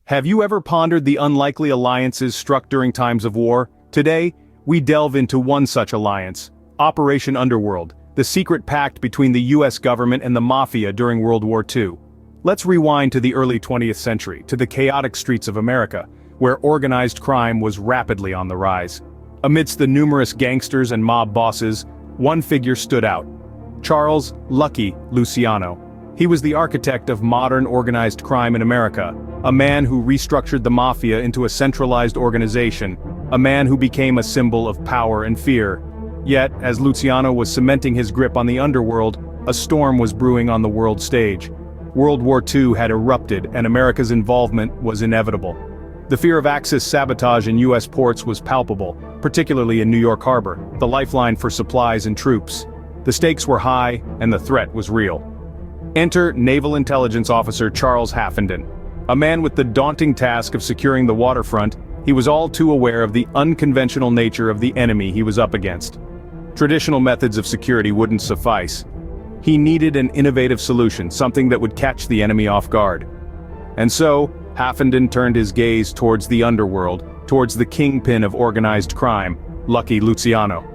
Have you ever pondered the unlikely alliances struck during times of war? Today, we delve into one such alliance, Operation Underworld, the secret pact between the US government and the Mafia during World War II. Let's rewind to the early 20th century, to the chaotic streets of America, where organized crime was rapidly on the rise. Amidst the numerous gangsters and mob bosses, one figure stood out: Charles "Lucky" Luciano. He was the architect of modern organized crime in America, a man who restructured the Mafia into a centralized organization, a man who became a symbol of power and fear. Yet, as Luciano was cementing his grip on the underworld, a storm was brewing on the world stage. World War II had erupted, and America's involvement was inevitable. The fear of Axis sabotage in US ports was palpable, particularly in New York Harbor, the lifeline for supplies and troops. The stakes were high, and the threat was real. Enter Naval Intelligence Officer Charles Haffenden. A man with the daunting task of securing the waterfront, he was all too aware of the unconventional nature of the enemy he was up against. Traditional methods of security wouldn't suffice. He needed an innovative solution, something that would catch the enemy off guard. And so, Haffenden turned his gaze towards the underworld, towards the kingpin of organized crime, Lucky Luciano.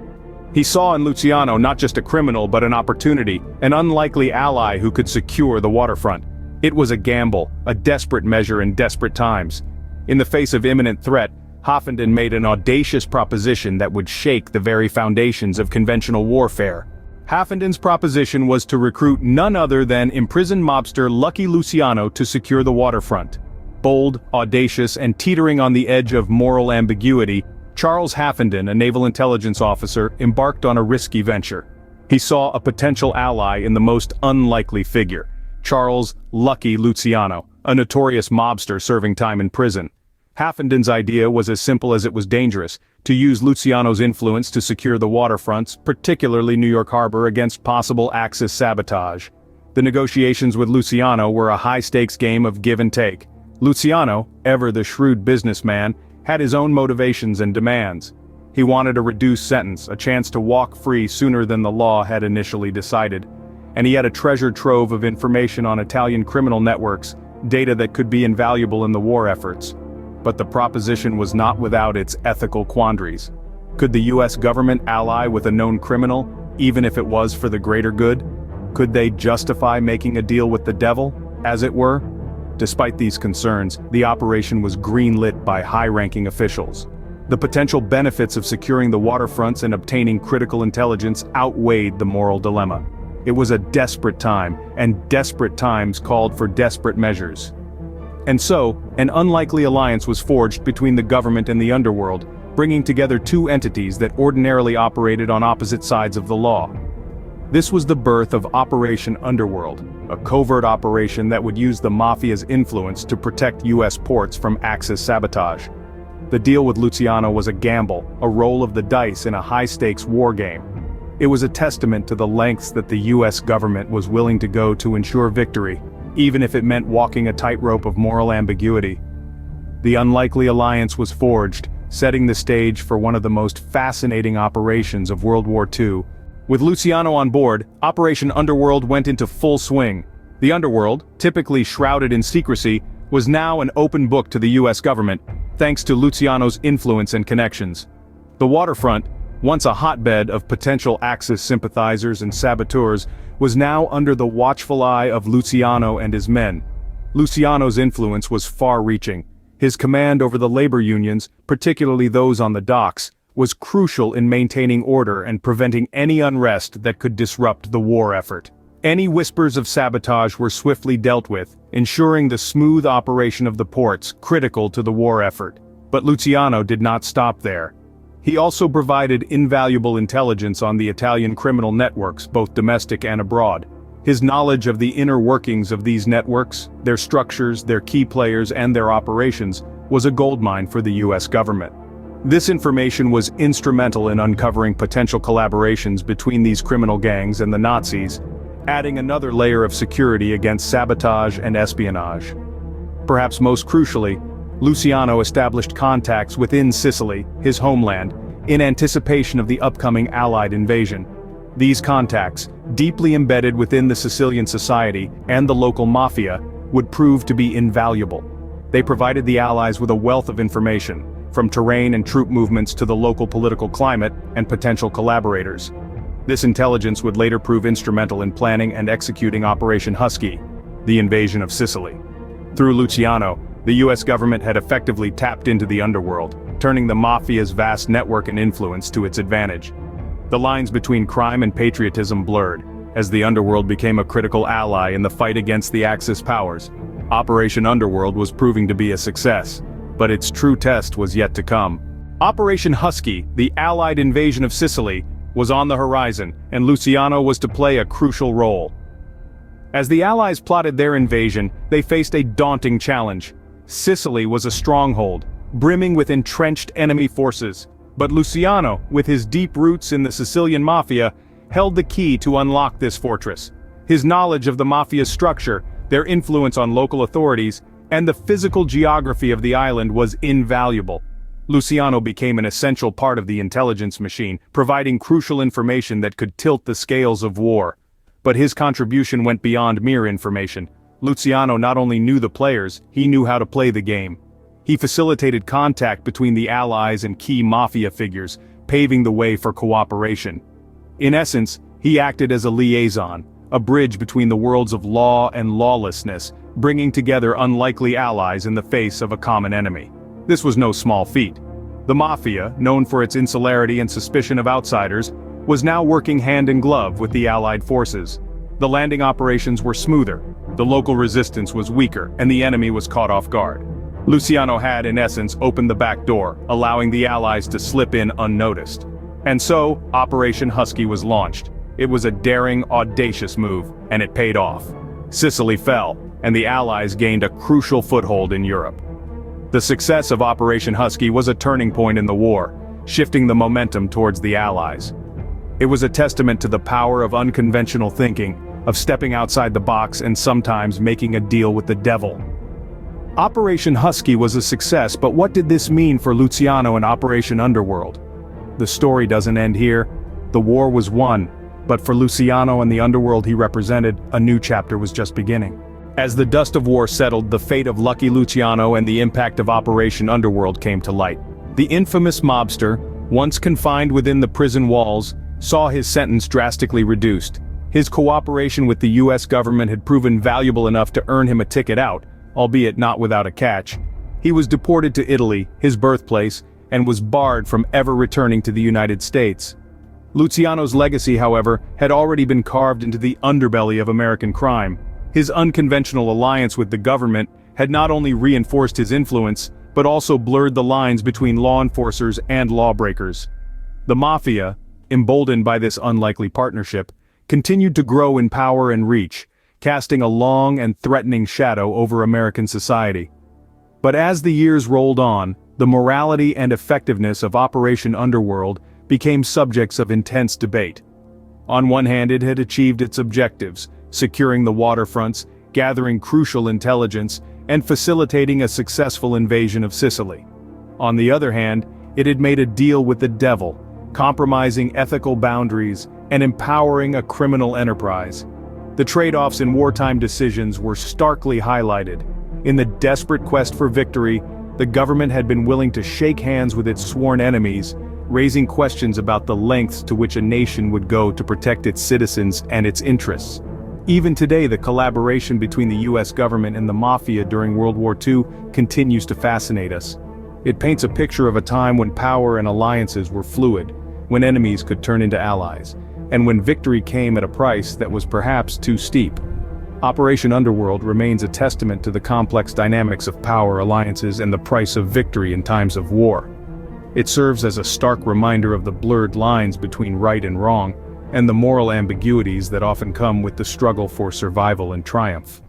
He saw in Luciano not just a criminal but an opportunity, an unlikely ally who could secure the waterfront. It was a gamble, a desperate measure in desperate times. In the face of imminent threat, Haffenden made an audacious proposition that would shake the very foundations of conventional warfare. Haffenden's proposition was to recruit none other than imprisoned mobster Lucky Luciano to secure the waterfront. Bold, audacious, and teetering on the edge of moral ambiguity, Charles Haffenden, a naval intelligence officer, embarked on a risky venture. He saw a potential ally in the most unlikely figure: Charles "Lucky" Luciano, a notorious mobster serving time in prison. Haffenden's idea was as simple as it was dangerous: to use Luciano's influence to secure the waterfronts, particularly New York Harbor, against possible Axis sabotage. The negotiations with Luciano were a high-stakes game of give and take. Luciano, ever the shrewd businessman, had his own motivations and demands. He wanted a reduced sentence, a chance to walk free sooner than the law had initially decided. And he had a treasure trove of information on Italian criminal networks, data that could be invaluable in the war efforts. But the proposition was not without its ethical quandaries. Could the US government ally with a known criminal, even if it was for the greater good? Could they justify making a deal with the devil, as it were? Despite these concerns, the operation was greenlit by high-ranking officials. The potential benefits of securing the waterfronts and obtaining critical intelligence outweighed the moral dilemma. It was a desperate time, and desperate times called for desperate measures. And so, an unlikely alliance was forged between the government and the underworld, bringing together two entities that ordinarily operated on opposite sides of the law. This was the birth of Operation Underworld, a covert operation that would use the Mafia's influence to protect US ports from Axis sabotage. The deal with Luciano was a gamble, a roll of the dice in a high-stakes war game. It was a testament to the lengths that the US government was willing to go to ensure victory, even if it meant walking a tightrope of moral ambiguity. The unlikely alliance was forged, setting the stage for one of the most fascinating operations of World War II. With Luciano on board, Operation Underworld went into full swing. The underworld, typically shrouded in secrecy, was now an open book to the US government, thanks to Luciano's influence and connections. The waterfront, once a hotbed of potential Axis sympathizers and saboteurs, was now under the watchful eye of Luciano and his men. Luciano's influence was far-reaching. His command over the labor unions, particularly those on the docks, was crucial in maintaining order and preventing any unrest that could disrupt the war effort. Any whispers of sabotage were swiftly dealt with, ensuring the smooth operation of the ports, critical to the war effort. But Luciano did not stop there. He also provided invaluable intelligence on the Italian criminal networks, both domestic and abroad. His knowledge of the inner workings of these networks, their structures, their key players, and their operations, was a goldmine for the US government. This information was instrumental in uncovering potential collaborations between these criminal gangs and the Nazis, adding another layer of security against sabotage and espionage. Perhaps most crucially, Luciano established contacts within Sicily, his homeland, in anticipation of the upcoming Allied invasion. These contacts, deeply embedded within the Sicilian society and the local mafia, would prove to be invaluable. They provided the Allies with a wealth of information, from terrain and troop movements to the local political climate and potential collaborators. This intelligence would later prove instrumental in planning and executing Operation Husky, the invasion of Sicily. Through Luciano, the US government had effectively tapped into the underworld, turning the mafia's vast network and influence to its advantage. The lines between crime and patriotism blurred, as the underworld became a critical ally in the fight against the Axis powers. Operation Underworld was proving to be a success, but its true test was yet to come. Operation Husky, the Allied invasion of Sicily, was on the horizon, and Luciano was to play a crucial role. As the Allies plotted their invasion, they faced a daunting challenge. Sicily was a stronghold, brimming with entrenched enemy forces. But Luciano, with his deep roots in the Sicilian mafia, held the key to unlock this fortress. His knowledge of the mafia's structure, their influence on local authorities, and the physical geography of the island was invaluable. Luciano became an essential part of the intelligence machine, providing crucial information that could tilt the scales of war. But his contribution went beyond mere information. Luciano not only knew the players, he knew how to play the game. He facilitated contact between the Allies and key mafia figures, paving the way for cooperation. In essence, he acted as a liaison, a bridge between the worlds of law and lawlessness, bringing together unlikely allies in the face of a common enemy. This was no small feat. The mafia, known for its insularity and suspicion of outsiders, was now working hand in glove with the Allied forces. The landing operations were smoother, the local resistance was weaker, and the enemy was caught off guard. Luciano had, in essence, opened the back door, allowing the Allies to slip in unnoticed. And so, Operation Husky was launched. It was a daring, audacious move, and it paid off. Sicily fell, and the Allies gained a crucial foothold in Europe. The success of Operation Husky was a turning point in the war, shifting the momentum towards the Allies. It was a testament to the power of unconventional thinking, of stepping outside the box and sometimes making a deal with the devil. Operation Husky was a success, but what did this mean for Luciano and Operation Underworld? The story doesn't end here. The war was won, but for Luciano and the underworld he represented, a new chapter was just beginning. As the dust of war settled, the fate of Lucky Luciano and the impact of Operation Underworld came to light. The infamous mobster, once confined within the prison walls, saw his sentence drastically reduced. His cooperation with the US government had proven valuable enough to earn him a ticket out, albeit not without a catch. He was deported to Italy, his birthplace, and was barred from ever returning to the United States. Luciano's legacy, however, had already been carved into the underbelly of American crime. His unconventional alliance with the government had not only reinforced his influence, but also blurred the lines between law enforcers and lawbreakers. The mafia, emboldened by this unlikely partnership, continued to grow in power and reach, casting a long and threatening shadow over American society. But as the years rolled on, the morality and effectiveness of Operation Underworld became subjects of intense debate. On one hand, it had achieved its objectives, securing the waterfronts, gathering crucial intelligence, and facilitating a successful invasion of Sicily. On the other hand, it had made a deal with the devil, compromising ethical boundaries and empowering a criminal enterprise. The trade-offs in wartime decisions were starkly highlighted. In the desperate quest for victory, the government had been willing to shake hands with its sworn enemies, raising questions about the lengths to which a nation would go to protect its citizens and its interests. Even today, the collaboration between the US government and the mafia during World War II continues to fascinate us. It paints a picture of a time when power and alliances were fluid, when enemies could turn into allies, and when victory came at a price that was perhaps too steep. Operation Underworld remains a testament to the complex dynamics of power alliances and the price of victory in times of war. It serves as a stark reminder of the blurred lines between right and wrong, and the moral ambiguities that often come with the struggle for survival and triumph.